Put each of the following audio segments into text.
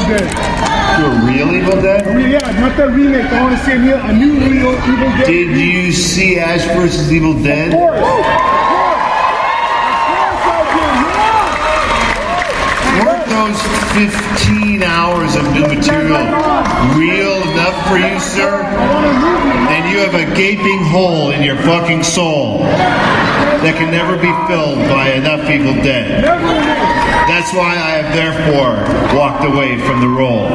Dead. To a real Evil Dead? Yeah, not that remake. I want to see a new real Evil Dead. Did you see Ash vs. Evil Dead? Of course. Weren't those 15 hours of new material real enough for you, sir? Then you have a gaping hole in your fucking soul that can never be filled by enough Evil Dead. That's why I have therefore walked away from the role.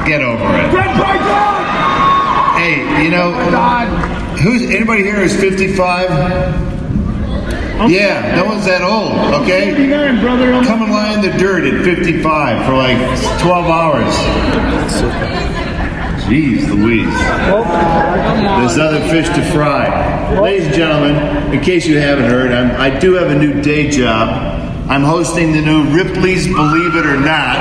Get over it. Hey, you know, anybody here is 55? Yeah, no one's that old, okay? Come and lie in the dirt at 55 for like 12 hours. Jeez Louise. There's other fish to fry. Ladies and gentlemen, in case you haven't heard, I do have a new day job. I'm hosting the new Ripley's Believe It or Not.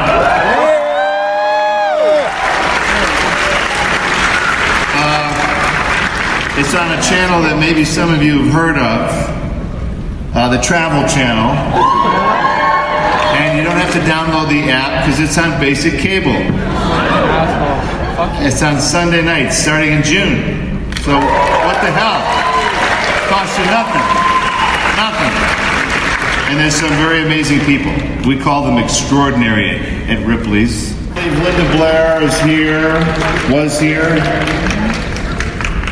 It's on a channel that maybe some of you have heard of. The Travel Channel, and you don't have to download the app because it's on basic cable. It's on Sunday nights starting in June. So what the hell? Costs you nothing. And there's some very amazing people. We call them extraordinary at Ripley's. Linda Blair is here, was here,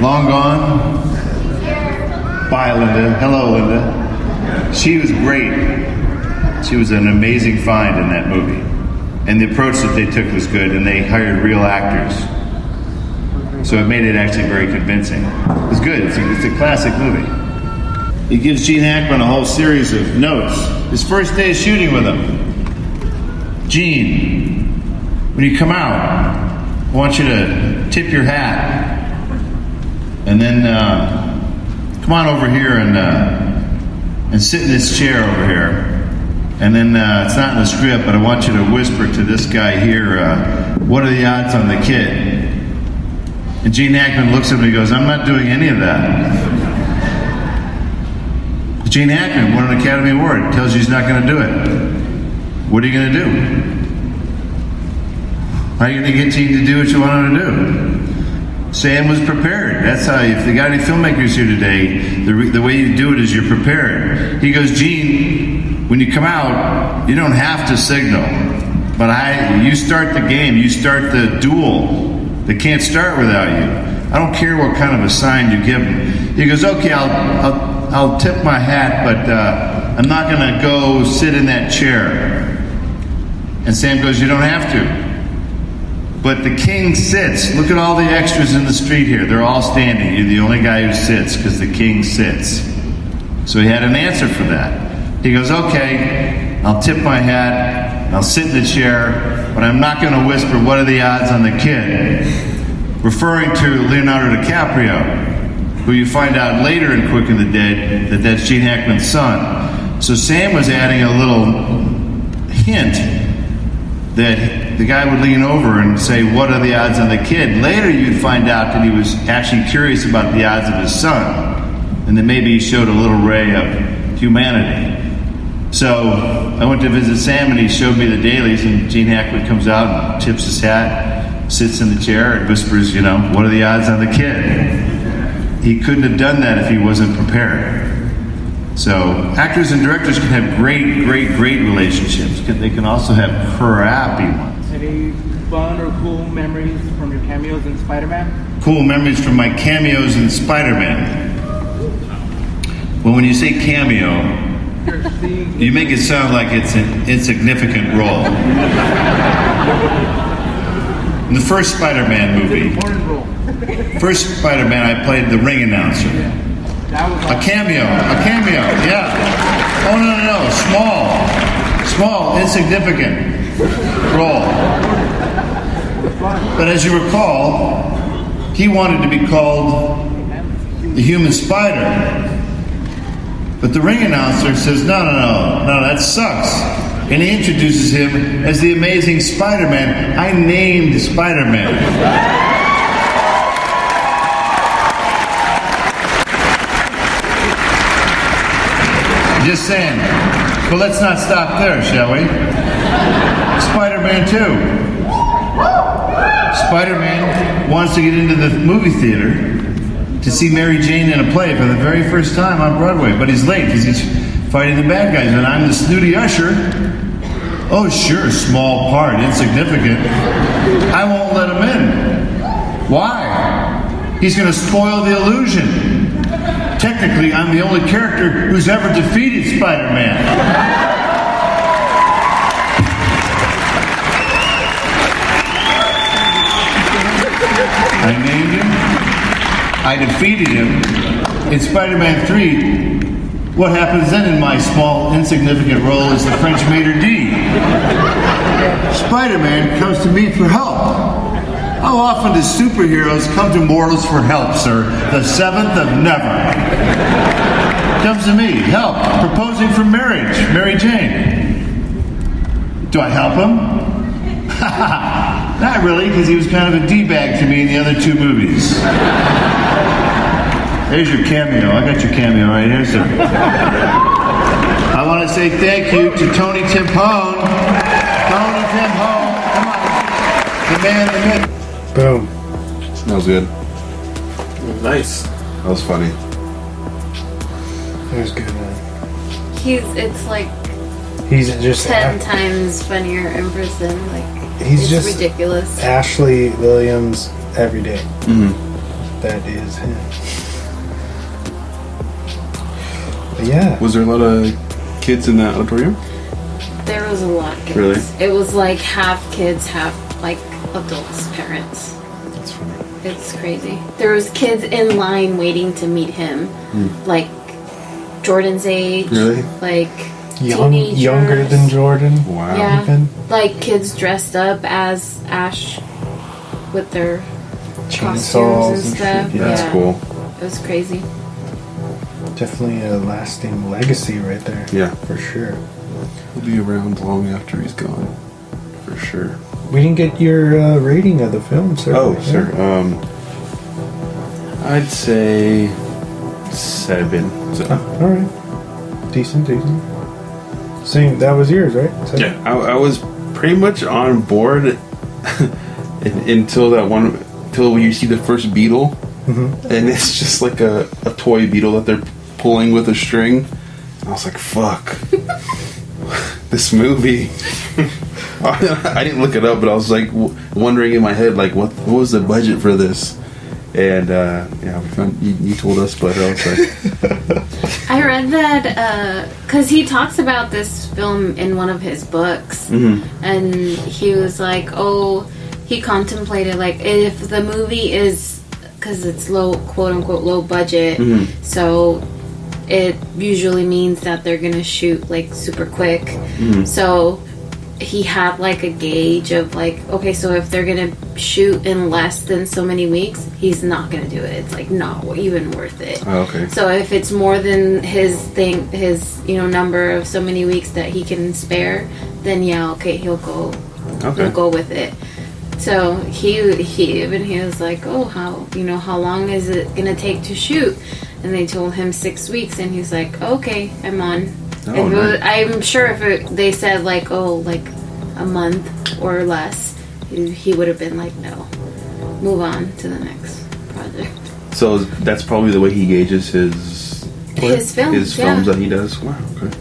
long gone. Bye, Linda. Hello, Linda. She was great. She was an amazing find in that movie. And the approach that they took was good, and they hired real actors. So it made it actually very convincing. It was good. It's a classic movie. He gives Gene Hackman a whole series of notes. His first day of shooting with him. Gene, when you come out, I want you to tip your hat. And then come on over here and sit in this chair over here. And then it's not in the script, but I want you to whisper to this guy here, what are the odds on the kid? And Gene Hackman looks at me and goes, I'm not doing any of that. Gene Hackman won an Academy Award, tells you he's not going to do it. What are you going to do? How are you going to get Gene to do what you want him to do? Sam was prepared. That's how, if you got any filmmakers here today, the way you do it is you're prepared. He goes, Gene, when you come out, you don't have to signal. But you start the game, you start the duel. They can't start without you. I don't care what kind of a sign you give them. He goes, okay, I'll tip my hat, but I'm not going to go sit in that chair. And Sam goes, you don't have to. But the king sits. Look at all the extras in the street here. They're all standing. You're the only guy who sits because the king sits. So he had an answer for that. He goes, okay, I'll tip my hat, I'll sit in the chair, but I'm not going to whisper, what are the odds on the kid? Referring to Leonardo DiCaprio, who you find out later in Quick and the Dead that that's Gene Hackman's son. So Sam was adding a little hint that the guy would lean over and say, what are the odds on the kid? Later you'd find out that he was actually curious about the odds of his son, and that maybe he showed a little ray of humanity. So I went to visit Sam and he showed me the dailies, and Gene Hackman comes out and tips his hat, sits in the chair and whispers, you know, what are the odds on the kid? He couldn't have done that if he wasn't prepared. So actors and directors can have great relationships. They can also have crappy ones. Any fun or cool memories from your cameos in Spider-Man? Cool memories from my cameos in Spider-Man. Well, when you say cameo, you make it sound like it's an insignificant role. In the first Spider-Man movie, first Spider-Man, I played the ring announcer. A cameo, yeah. Oh, no, small, insignificant role. But as you recall, he wanted to be called the Human Spider. But the ring announcer says, no, that sucks. And he introduces him as the Amazing Spider-Man. I named Spider-Man. Just saying. Well, let's not stop there, shall we? Spider-Man Spider-Man 2. Spider-Man wants to get into the movie theater to see Mary Jane in a play for the very first time on Broadway, but he's late because he's fighting the bad guys, and I'm the snooty usher. Oh, sure, small part, insignificant. I won't let him in. Why? He's going to spoil the illusion. Technically, I'm the only character who's ever defeated Spider-Man. I named him. I defeated him. In Spider-Man 3, what happens then in my small, insignificant role as the French maitre d'? Spider-Man comes to me for help. How often do superheroes come to mortals for help, sir? The seventh of never. Comes to me, help, proposing for marriage, Mary Jane. Do I help him? Not really, because he was kind of a D-bag to me in the other two movies. There's your cameo. I got your cameo right here, sir. I want to say thank you to Tony Timpone. Tony Timpone, come on. The man, the myth. Boom. That was good. Nice. That was funny. That was good, man. It's like He's just 10 times funnier in person. Like, he's it's just ridiculous. Ashley Williams every day. Mm-hmm. That is him. But yeah. Was there a lot of kids in that auditorium? There was a lot of kids. Really? It was like half kids, half like adults, parents. That's funny. It's crazy. There was kids in line waiting to meet him, like Jordan's age. Really? Like Younger teenagers. than Jordan. Wow. Yeah, Even? like kids dressed up as Ash with their costumes Chainsaws and stuff. shit. That's cool. It was crazy. Definitely a lasting legacy right there. Yeah. For sure. He'll be around long after he's gone. For sure. We didn't get your rating of the film, sir. Oh, Yeah. sir. I'd say 7. So, Alright. Decent. Same, that was yours, right? Seven? yeah, I was pretty much on board until you see the first beetle, and it's just like a toy beetle that they're pulling with a string. And I was like, "Fuck, this movie." I didn't look it up, but I was like wondering in my head, like, what was the budget for this? And yeah, we found, you told us, but I was like, I read that because he talks about this film in one of his books, and he was like, "Oh, he contemplated like if the movie is because it's low, quote unquote, low budget, so it usually means that they're gonna shoot like super quick, so." He had like a gauge of like, okay, so if they're gonna shoot in less than so many weeks, he's not gonna do it. It's like not even worth it. oh, okay, So if it's more than his number of so many weeks that he can spare, then yeah, okay, he'll go with it. So he was like, oh, how long is it gonna take to shoot? And they told him 6 weeks, and he's like, okay, I'm on. Oh, nice. I'm sure if they said like, oh, like a month or less, he would have been like, no, move on to the next project. so that's probably the way he gauges his Films that he does. Wow, okay.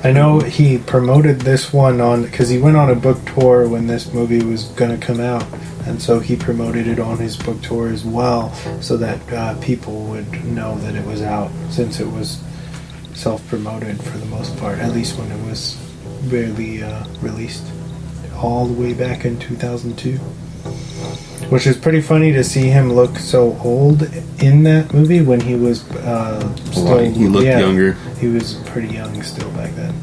I know he promoted this one because he went on a book tour when this movie was going to come out, and so he promoted it on his book tour as well, so that people would know that it was out, since it was self-promoted for the most part, at least when it was barely released, all the way back in 2002. Which is pretty funny to see him look so old in that movie when he was still. He looked younger. He was pretty young still back then.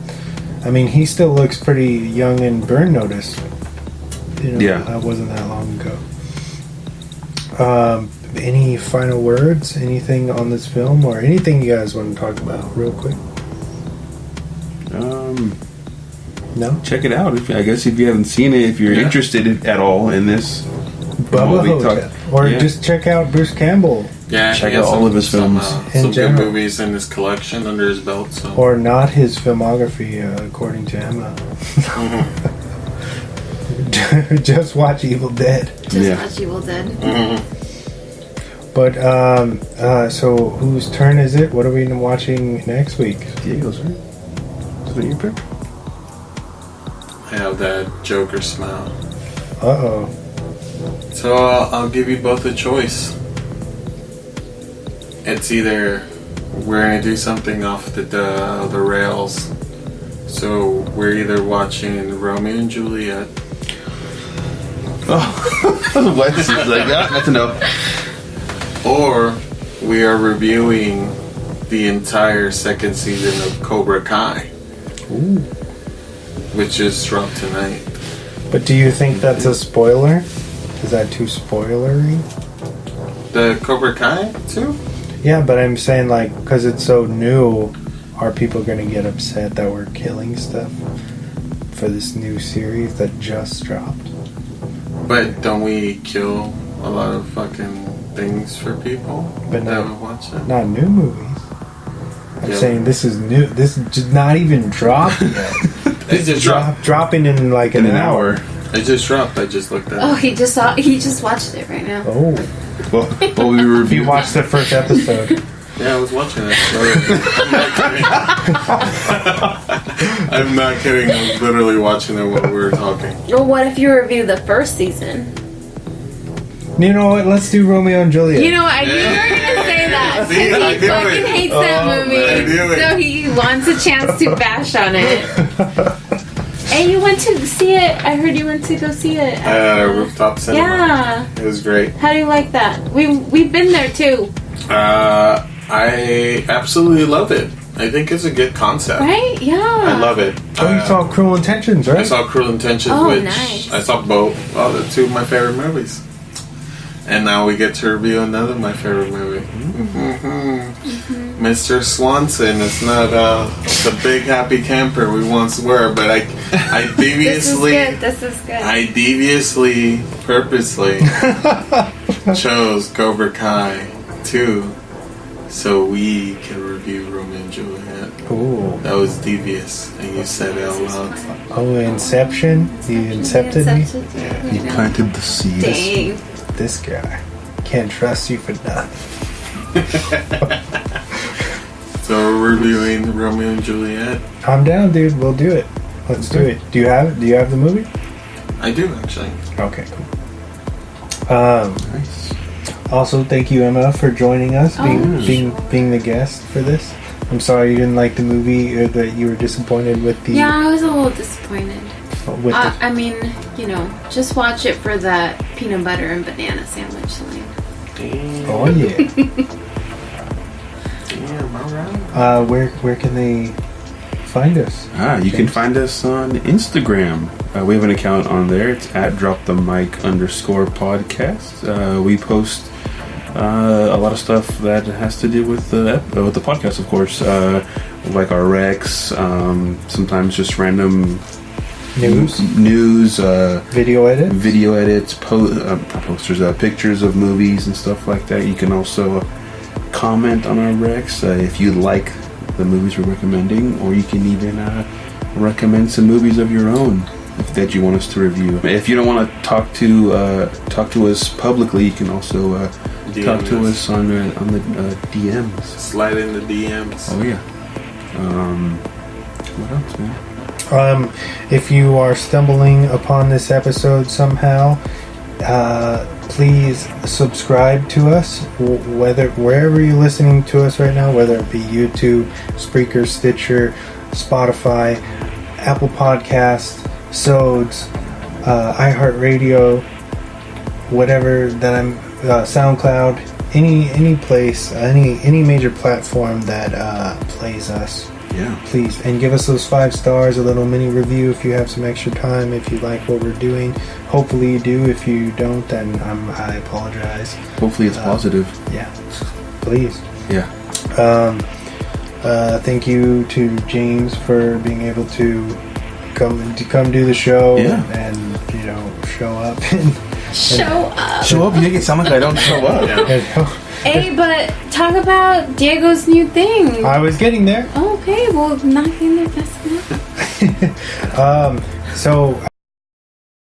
I mean, he still looks pretty young in Burn Notice. Yeah. That wasn't that long ago. Any final words? Anything on this film, or anything you guys want to talk about, real quick? No. Check it out. I guess if you haven't seen it, if you're interested at all in this, BUBBA we Ho-TEP. Or just check out Bruce Campbell. Yeah, Check he has out all of his films. In some good general. movies in his collection under his belt. So. Or not his filmography, according to Emma. just watch Evil Dead. Just watch Evil Dead. But so whose turn is it? What are we watching next week? Diego's, right? Is that your pick? I have that Joker smile. Uh-oh. So I'll give you both a choice. It's either we're gonna do something off the rails. So we're either watching Romeo and Juliet. Oh, Wes is like, that's enough. Or we are reviewing the entire second season of Cobra Kai. Ooh. Which just dropped tonight. But do you think that's a spoiler? Is that too spoilery? The Cobra Kai too? Yeah, but I'm saying, like, because it's so new, are people going to get upset that we're killing stuff for this new series that just dropped? But don't we kill a lot of fucking things for people But that not- would watch it? Not new movies. I'm Yeah. saying this is new. This is just not even dropped yet. It just dropped. Dropping in like an hour. It just dropped. I just looked at Oh, it. he just watched it right now. Oh, Well, we you reviewed. watched the first episode. Yeah, I was watching it. I'm not kidding. I was literally watching it while we were talking. Well, what if you review the first season? You know what? Let's do Romeo and Juliet. You know, I knew you were gonna say that. See, I He knew fucking it. hates that movie, I knew it. so he wants a chance to bash on it. Hey, you went to see it? I heard you went to go see it. Rooftop cinema. Yeah. It was great. How do you like that? We've been there too, I absolutely love it. I think it's a good concept. right? Yeah. I love it. Oh, you saw Cruel Intentions, right? I saw Cruel Intentions, Oh, which nice. I saw both. Oh, they're two of my favorite movies. And now we get to review another of my favorite movie. Mr. Swanson. It's not the big happy camper we once were, but I deviously, This is good. I deviously, purposely chose Cobra Kai 2 so we can review Romeo and Juliet. Ooh. That was devious, and you said it out loud. Oh, Inception. You incepted me. He planted the seeds. Dang. This guy. Can't trust you for nothing. So we're reviewing Romeo and Juliet. I'm down, dude. We'll do it. Let's do it. Do you have it? Do you have the movie? I do actually. Okay, cool. Nice. Also, thank you, Emma, for joining us, being the guest for this. I'm sorry you didn't like the movie, or that you were disappointed with the. Yeah, I was a little disappointed. With the I mean, you know, just watch it for that peanut butter and banana sandwich line. oh yeah. Damn, alright. Where can they find us? You can find us on Instagram. We have an account on there. It's at @dropthemic_podcast. We post a lot of stuff that has to do with the podcast, of course, like our recs. Sometimes just random news, Video edits, posters, pictures of movies and stuff like that. You can also comment on our recs if you like the movies we're recommending, or you can even recommend some movies of your own that you want us to review. If you don't want to talk to us publicly, you can also talk to us on the DMs. Slide in the DMs. Oh yeah. What else, man? If you are stumbling upon this episode somehow, please subscribe to us, wherever you're listening to us right now, whether it be YouTube, Spreaker, Stitcher, Spotify, Apple Podcasts, Sods, iHeartRadio, whatever that I'm, SoundCloud, any place, any major platform that plays us. Yeah. Please, and give us those 5 stars, a little mini review if you have some extra time, if you like what we're doing. Hopefully you do. If you don't, then I apologize. Hopefully it's positive. Yeah, please. Yeah. Thank you to James for being able to come do the show. Yeah. and show up and Show up. Show up. You make it sound like I don't show up. Hey, but talk about Diego's new thing. I was getting there. Okay, well, not getting there fast enough. So